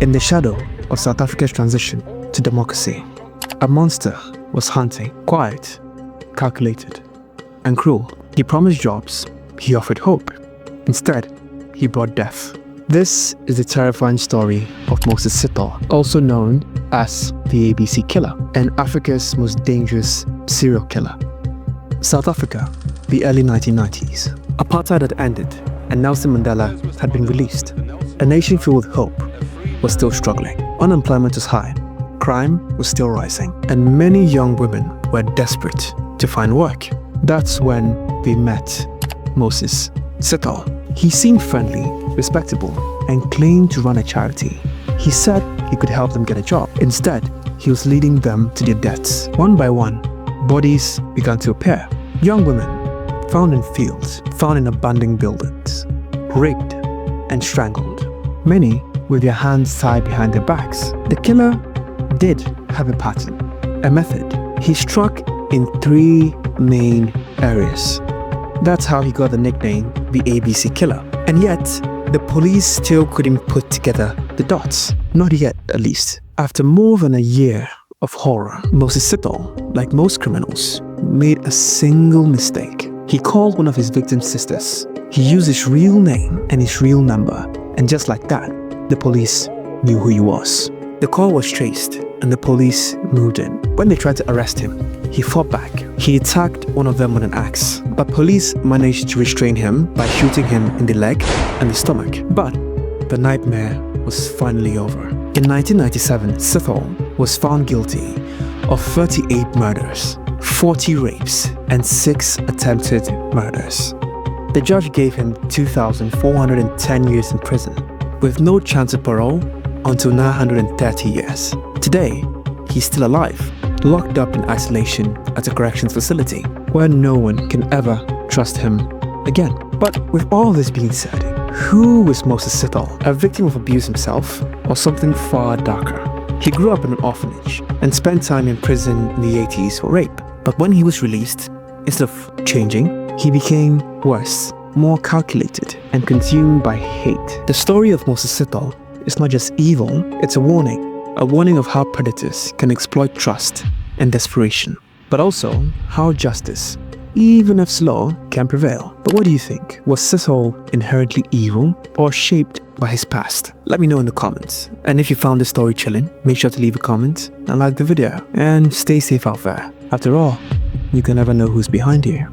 In the shadow of South Africa's transition to democracy, a monster was hunting, quiet, calculated, and cruel. He promised jobs, he offered hope. Instead, he brought death. This is the terrifying story of Moses Sithole, also known as the ABC Killer, and Africa's most dangerous serial killer. South Africa, the early 1990s. Apartheid had ended, and Nelson Mandela had been released. A nation filled with hope was still struggling. Unemployment was high, crime was still rising, and many young women were desperate to find work. That's when they met Moses Sithole. He seemed friendly, respectable, and claimed to run a charity. He said he could help them get a job. Instead, he was leading them to their deaths. One by one, bodies began to appear. Young women found in fields, found in abandoned buildings, raped and strangled. Many with their hands tied behind their backs. The killer did have a pattern, a method. He struck in 3 main areas. That's how he got the nickname, the ABC Killer. And yet, the police still couldn't put together the dots. Not yet, at least. After more than a year of horror, Moses Sithole, like most criminals, made a single mistake. He called one of his victim's sisters. He used his real name and his real number, and just like that, the police knew who he was. The call was traced, and the police moved in. When they tried to arrest him, he fought back. He attacked one of them with an axe, but police managed to restrain him by shooting him in the leg and the stomach. But the nightmare was finally over. In 1997, Sithole was found guilty of 38 murders, 40 rapes, and 6 attempted murders. The judge gave him 2,410 years in prison, with no chance of parole until 930 years. Today, he's still alive, locked up in isolation at a corrections facility, where no one can ever trust him again. But with all this being said, who was Moses Sithole? A victim of abuse himself, or something far darker? He grew up in an orphanage and spent time in prison in the 80s for rape. But when he was released, instead of changing, he became worse, more calculated, and consumed by hate. The story of Moses Sithole is not just evil, it's a warning of how predators can exploit trust and desperation, but also how justice, even if slow, can prevail. But what do you think? Was Sithole inherently evil or shaped by his past? Let me know in the comments. And if you found this story chilling, make sure to leave a comment and like the video. And stay safe out there. After all, you can never know who's behind you.